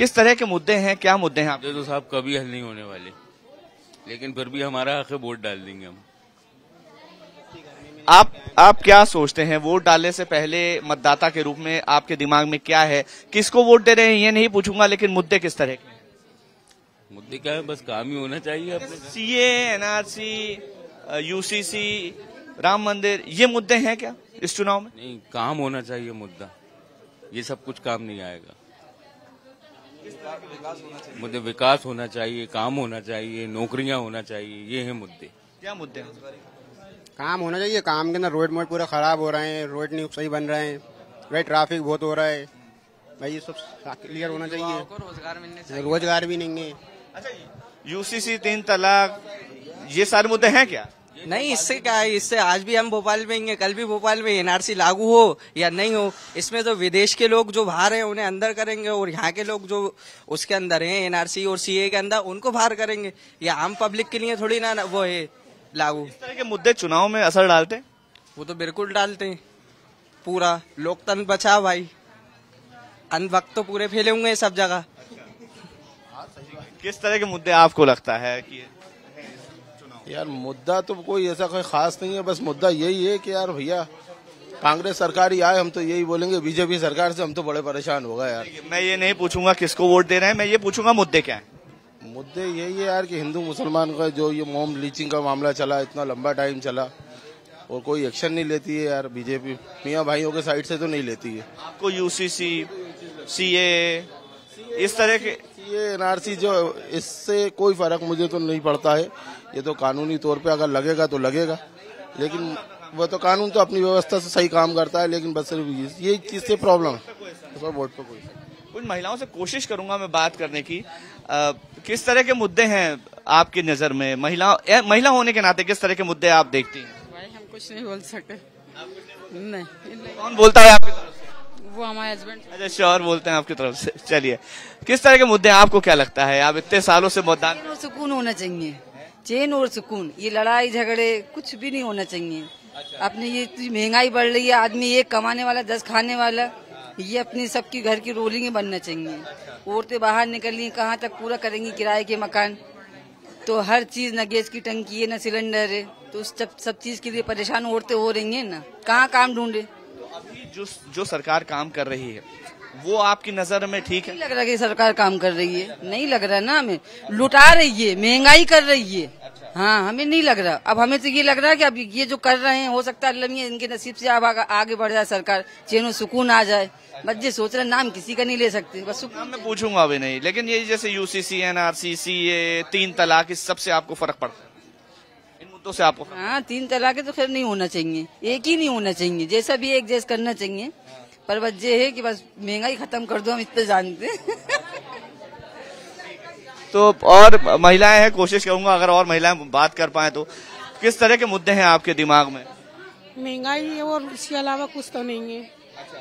किस तरह के मुद्दे हैं, क्या मुद्दे हैं आप? तो साहब कभी हल नहीं होने वाले, लेकिन फिर भी हमारा हक है, वोट डाल देंगे हम। आप क्या सोचते हैं, वोट डालने से पहले मतदाता के रूप में आपके दिमाग में क्या है? किसको वोट दे रहे हैं ये नहीं पूछूंगा, लेकिन मुद्दे किस तरह के? मुद्दे क्या है, बस काम ही होना चाहिए अपने। सीए, एनआरसी, यूसीसी, राम मंदिर, ये मुद्दे हैं क्या इस चुनाव में? नहीं, काम होना चाहिए मुद्दा, ये सब कुछ काम नहीं आएगा। मुद्दे विकास होना चाहिए, काम होना चाहिए, नौकरियां होना चाहिए, ये है मुद्दे। क्या मुद्दे हैं? काम होना चाहिए। काम के अंदर रोड मोड पूरा खराब हो रहे हैं, रोड नहीं सही बन रहे हैं भाई, ट्रैफिक बहुत हो रहा है भाई, ये सब क्लियर होना चाहिए। रोजगार मिलने चाहिए, रोजगार भी नहीं है। अच्छा, यूसीसी, 3 तलाक, ये सारे मुद्दे हैं क्या? नहीं, इससे क्या है, इससे आज भी हम भोपाल में हैं, कल भी भोपाल में एनआरसी लागू हो या नहीं हो, इसमें तो विदेश के लोग जो बाहर हैं उन्हें अंदर करेंगे, और यहाँ के लोग जो उसके अंदर हैं एनआरसी और सीए के अंदर, उनको बाहर करेंगे। या आम पब्लिक के लिए थोड़ी ना वो है लागू। इस तरह के मुद्दे चुनाव में असर डालते हैं? वो तो बिल्कुल डालते हैं। पूरा लोकतंत्र बचाओ भाई, अंधभक्त तो पूरे फैले हुए हैं सब जगह। किस तरह के मुद्दे आपको लगता है कि यार मुद्दा तो कोई ऐसा कोई खास नहीं है, बस मुद्दा यही है कि यार भैया कांग्रेस सरकार ही आए, हम तो यही बोलेंगे, बीजेपी सरकार से हम तो बड़े परेशान हो गए यार। मैं ये नहीं पूछूंगा किसको वोट दे रहे हैं, मैं ये पूछूंगा मुद्दे क्या है? मुद्दे यही है यार कि हिंदू मुसलमान का जो ये मॉब लीचिंग का मामला चला, इतना लंबा टाइम चला और कोई एक्शन नहीं लेती है यार बीजेपी, मियाँ भाइयों के साइड से तो नहीं लेती है। आपको यूसीसी, सीए, इस तरह के, ये एनआरसी जो, इससे कोई फर्क मुझे तो नहीं पड़ता है। ये तो कानूनी तौर पे अगर लगेगा तो लगेगा, लेकिन वो तो कानून तो अपनी व्यवस्था से सही काम करता है, लेकिन बस सिर्फ ये चीज से प्रॉब्लम है तो वोट पे कोई। कुछ महिलाओं से कोशिश करूंगा मैं बात करने की। किस तरह के मुद्दे हैं आपकी नजर में? महिला होने के नाते किस तरह के मुद्दे आप देखती हैं? भाई हम कुछ नहीं बोल सकते। नहीं। कौन बोलता है आपकी तरफ से? वो हमारे हस्बैंड। अच्छा, श्योर बोलते हैं आपकी तरफ से। चलिए, किस तरह के मुद्दे हैं, आपको क्या लगता है? आप इतने सालों से मतदान। चैन और सुकून होना चाहिए, चैन और सुकून, ये लड़ाई झगड़े कुछ भी नहीं होना चाहिए। अपनी ये महंगाई बढ़ रही है, आदमी एक कमाने वाला 10 खाने वाला, ये अपनी सबकी घर की रोलिंग बनना चाहिए। औरतें बाहर निकल रही, कहाँ तक पूरा करेंगी किराए के मकान? तो हर चीज, न गैस की टंकी है, न सिलेंडर है, तो सब चीज के लिए परेशान औरतें हो रही हैं ना, कहाँ काम ढूंढे। अभी जो सरकार काम कर रही है वो आपकी नजर में ठीक है? नहीं लग रहा कि सरकार काम कर रही है, नहीं लग रहा ना, हमें लुटा रही है, महंगाई कर रही है। हाँ, हमें नहीं लग रहा। अब हमें तो ये लग रहा है कि अब ये जो कर रहे हैं, हो सकता है अल्लाह इनके नसीब से अब आगे बढ़ जाए सरकार, चैन सुकून आ जाए। बस ये सोच रहे, नाम किसी का नहीं ले सकते, बस सुकून। मैं पूछूंगा अभी नहीं, लेकिन ये जैसे यूसीसी, एनआरसी, सीए, 3 तलाक, इस सब से आपको फर्क पड़ता है? इन मुद्दों से आपको? हाँ, 3 तलाक तो खैर नहीं होना चाहिए, एक ही नहीं होना चाहिए, जैसा भी एक जैसा करना चाहिए। पर बस ये है कि बस महंगाई खत्म कर दो, हम इतने जानते हैं। तो और महिलाएं हैं, कोशिश करूंगा अगर और महिलाएं बात कर पाए तो। किस तरह के मुद्दे हैं आपके दिमाग में? महंगाई है और इसके अलावा कुछ तो नहीं है।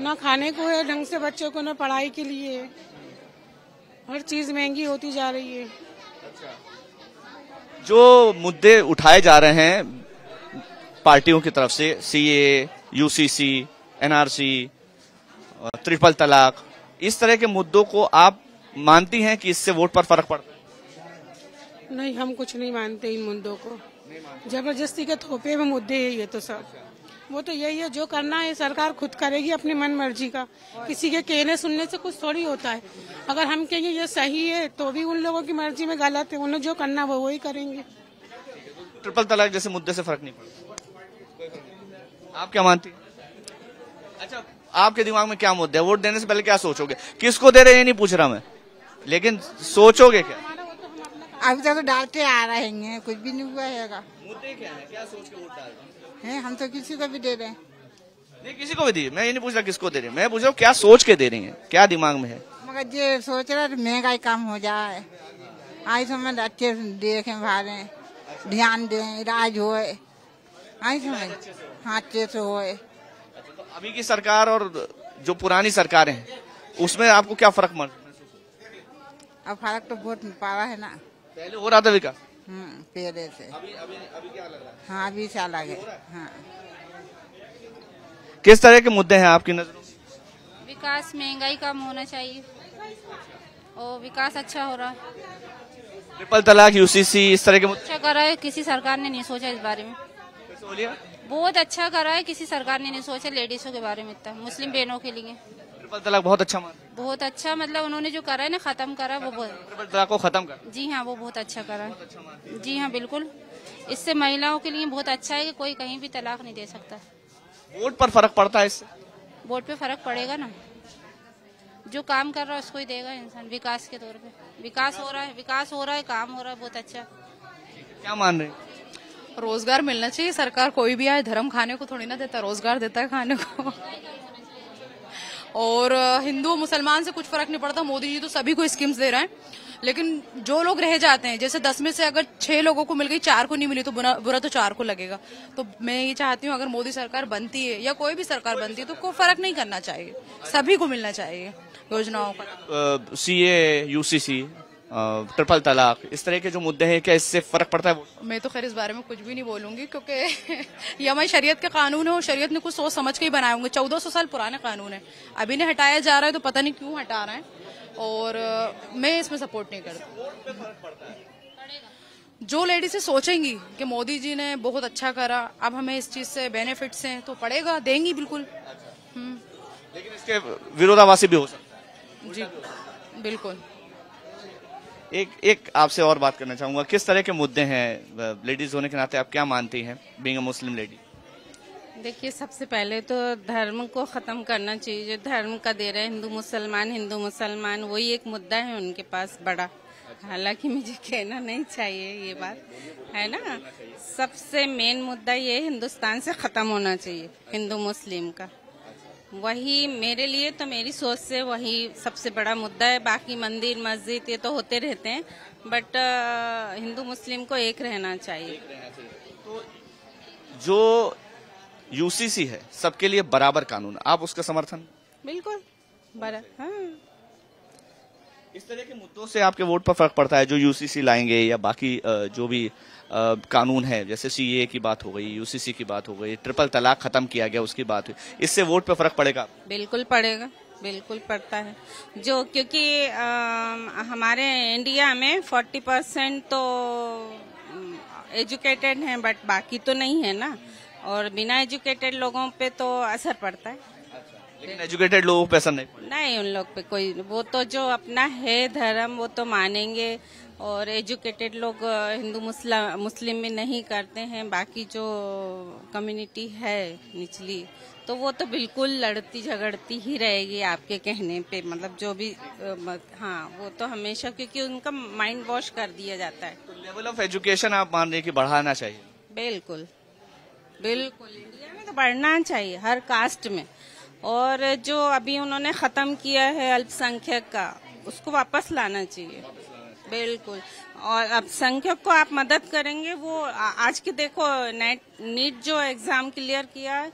ना खाने को है ढंग से बच्चों को, ना पढ़ाई के लिए है, हर चीज महंगी होती जा रही है। जो मुद्दे उठाए जा रहे हैं पार्टियों की तरफ से, सीए, यूसीसी, एनआरसी, ट्रिपल तलाक, इस तरह के मुद्दों को आप मानती हैं कि इससे वोट पर फर्क पड़ता है? नहीं, हम कुछ नहीं मानते इन मुद्दों को, जबरदस्ती के थोपे में मुद्दे है ये तो सब। वो तो यही है, जो करना है सरकार खुद करेगी अपनी मन मर्जी का, किसी के कहने सुनने से कुछ थोड़ी होता है। अगर हम कहेंगे ये सही है तो भी उन लोगों की मर्जी में गलत है, उन्हें जो करना वो वही करेंगे। ट्रिपल तलाक जैसे मुद्दे से फर्क नहीं पड़ता, आप क्या मानती हैं? अच्छा, आपके दिमाग में क्या मुद्दे है? वोट देने से पहले क्या सोचोगे? किसको दे रहे हैं ये नहीं पूछ रहा मैं, लेकिन सोचोगे क्या? अभी तक तो डालते आ रहे हैं, कुछ भी नहीं हुआ है। मुद्दे क्या है, क्या सोच के वोट डाल रहे हैं? हम तो किसी को भी दे रहे हैं। नहीं, किसी को भी दी, मैं ये नहीं पूछ रहा किसको दे रहे हैं, मैं पूछ रहा हूँ क्या सोच के दे रही हैं, क्या दिमाग में है? मगर ये सोच रहा महंगाई कम हो जाए, आई समझ अच्छे से देखें, भारे ध्यान दें, इलाज होए, आई समझ, हाँ अच्छे से होए। अभी की सरकार और जो पुरानी सरकारें हैं उसमें आपको क्या फर्क महसूस? अब फर्क तो बहुत पड़ा है ना, पहले हो रहा था विकास पहले से। अभी क्या लग रहा है? हाँ, अभी से अलग है। हाँ, किस तरह के मुद्दे हैं आपकी नजरों में? विकास, महंगाई कम होना चाहिए। और विकास अच्छा हो रहा है। ट्रिपल तलाक, यूसीसी, इस तरह के अच्छा करा है, किसी सरकार ने नहीं सोचा इस बारे में। बहुत अच्छा करा है, किसी सरकार ने नहीं सोचा लेडीजों के बारे में, इतना मुस्लिम बहनों के लिए। ट्रिपल तलाक बहुत अच्छा बहुत अच्छा, मतलब उन्होंने जो करा है ना, खत्म करा है, वो बहुत। ट्रिपल तलाक को खत्म कर। जी हाँ, वो बहुत अच्छा करा है। जी हाँ, बिल्कुल। इससे महिलाओं के लिए बहुत अच्छा है कि कोई कहीं भी तलाक नहीं दे सकता। वोट पर फर्क पड़ता है इससे? वोट पे फर्क पड़ेगा ना, जो काम कर रहा है उसको ही देगा इंसान, विकास के तौर पे। विकास हो रहा है, काम हो रहा है, बहुत अच्छा। क्या मान रहे? रोजगार मिलना चाहिए। सरकार कोई भी आए धर्म खाने को थोड़ी ना देता, रोजगार देता है खाने को। और हिंदू मुसलमान से कुछ फर्क नहीं पड़ता। मोदी जी तो सभी को स्कीम्स दे रहे हैं, लेकिन जो लोग रह जाते हैं, जैसे 10 में से अगर 6 लोगों को मिल गई, 4 को नहीं मिली तो बुरा तो 4 को लगेगा। तो मैं ये चाहती हूँ अगर मोदी सरकार बनती है या कोई भी सरकार बनती है तो कोई फर्क नहीं करना चाहिए, सभी को मिलना चाहिए योजनाओं का। CA, UCC, ट्रिपल तलाक, इस तरह के जो मुद्दे हैं, क्या इससे फर्क पड़ता है? मैं तो खैर इस बारे में कुछ भी नहीं बोलूंगी, क्योंकि ये हमारी शरीयत के कानून है और शरीयत ने कुछ सोच समझ के ही बनाए होंगे। 1400 साल पुराने कानून है, अभी ने हटाया जा रहा है तो पता नहीं क्यों हटा रहे हैं, और मैं इसमें सपोर्ट नहीं करती। जो लेडीज सोचेंगी कि मोदी जी ने बहुत अच्छा करा, अब हमें इस चीज से बेनिफिट्स हैं, तो पड़ेगा, देंगी बिल्कुल। लेकिन इसके विरोधाभासी भी हो सकता है। जी बिल्कुल। एक आपसे और बात करना चाहूंगा, किस तरह के मुद्दे हैं, लेडीज होने के नाते आप क्या मानती हैं, बीइंग अ मुस्लिम लेडी? देखिए, सबसे पहले तो धर्म को खत्म करना चाहिए। जो धर्म का दे रहे हैं हिंदू मुसलमान, वही एक मुद्दा है उनके पास बड़ा। हालांकि मुझे कहना नहीं चाहिए ये बात, है ना। सबसे मेन मुद्दा ये हिंदुस्तान से खत्म होना चाहिए, हिंदू मुस्लिम का। वही मेरे लिए तो, मेरी सोच से वही सबसे बड़ा मुद्दा है। बाकी मंदिर मस्जिद ये तो होते रहते हैं, बट हिंदू मुस्लिम को एक रहना चाहिए। तो जो UCC है, सबके लिए बराबर कानून, आप उसका समर्थन? बिल्कुल बराबर। हाँ, इस तरह के मुद्दों से आपके वोट पर फर्क पड़ता है, जो UCC लाएंगे या बाकी जो भी कानून है, जैसे CA की बात हो गई, UCC की बात हो गई, ट्रिपल तलाक खत्म किया गया, उसकी बात हुई, इससे वोट पे फर्क पड़ेगा? बिल्कुल पड़ेगा, बिल्कुल पड़ता है। जो क्योंकि हमारे इंडिया में 40% तो एजुकेटेड हैं, बट बाकी तो नहीं है ना, और बिना एजुकेटेड लोगों पे तो असर पड़ता है। लेकिन एजुकेटेड लोगों पे असर नहीं, उन लोग पे कोई, वो तो जो अपना है धर्म वो तो मानेंगे, और एजुकेटेड लोग हिंदू मुस्लिम में नहीं करते हैं। बाकी जो कम्युनिटी है निचली, तो वो तो बिल्कुल लड़ती झगड़ती ही रहेगी आपके कहने पे, मतलब जो भी हाँ, वो तो हमेशा, क्योंकि उनका माइंड वॉश कर दिया जाता है। तो लेवल ऑफ एजुकेशन आप मान रहे हैं कि बढ़ाना चाहिए? बिल्कुल बिल्कुल, इंडिया में तो बढ़ना चाहिए हर कास्ट में। और जो अभी उन्होंने खत्म किया है अल्पसंख्यक का, उसको वापस लाना चाहिए। बिल्कुल, और अल्पसंख्यक को आप मदद करेंगे। वो आज के देखो, नीट जो एग्जाम क्लियर किया है,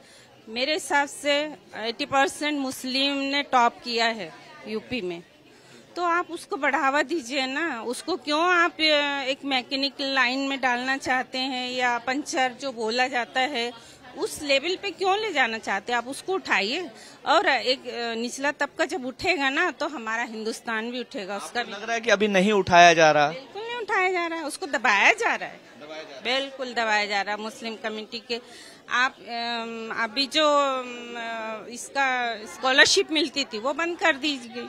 मेरे हिसाब से 80% मुस्लिम ने टॉप किया है यूपी में। तो आप उसको बढ़ावा दीजिए ना, उसको क्यों आप एक मैकेनिकल लाइन में डालना चाहते हैं, या पंचर जो बोला जाता है उस लेवल पे क्यों ले जाना चाहते हैं? आप उसको उठाइए, और एक निचला तबका जब उठेगा ना, तो हमारा हिंदुस्तान भी उठेगा। उसका लग रहा है कि अभी नहीं उठाया जा रहा? बिल्कुल नहीं उठाया जा रहा है, उसको दबाया जा रहा है, बिल्कुल दबाया जा रहा है। मुस्लिम कम्युनिटी के आप अभी जो इसका स्कॉलरशिप मिलती थी वो बंद कर दी गई,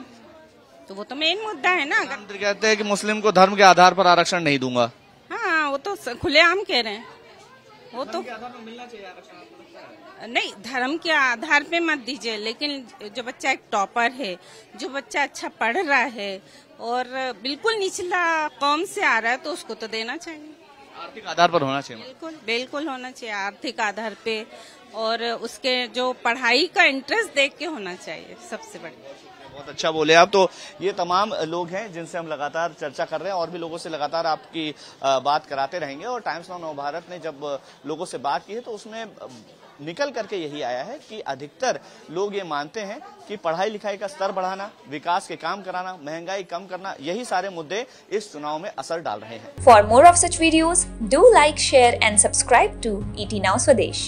तो वो तो मेन मुद्दा है ना। प्रधानमंत्री कहते हैं कि मुस्लिम को धर्म के आधार पर आरक्षण नहीं दूंगा। हाँ, वो तो खुलेआम कह रहे हैं। वो तो मिलना चाहिए आरक्षण, नहीं, धर्म के आधार पे मत दीजिए, लेकिन जो बच्चा एक टॉपर है, जो बच्चा अच्छा पढ़ रहा है और बिल्कुल निचला कौम से आ रहा है, तो उसको तो देना चाहिए। आर्थिक आधार पर होना चाहिए। बिल्कुल बिल्कुल होना चाहिए, आर्थिक आधार पे, और उसके जो पढ़ाई का इंटरेस्ट देख के होना चाहिए, सबसे बड़ी। बहुत अच्छा बोले आप। तो ये तमाम लोग हैं जिनसे हम लगातार चर्चा कर रहे हैं, और भी लोगों से लगातार आपकी बात कराते रहेंगे। और टाइम्स नाउ नवभारत ने जब लोगों से बात की है, तो उसमें निकल करके यही आया है कि अधिकतर लोग ये मानते हैं कि पढ़ाई लिखाई का स्तर बढ़ाना, विकास के काम कराना, महंगाई कम करना, यही सारे मुद्दे इस चुनाव में असर डाल रहे हैं। For more of such videos, do like, share and subscribe to ET Now Swadesh।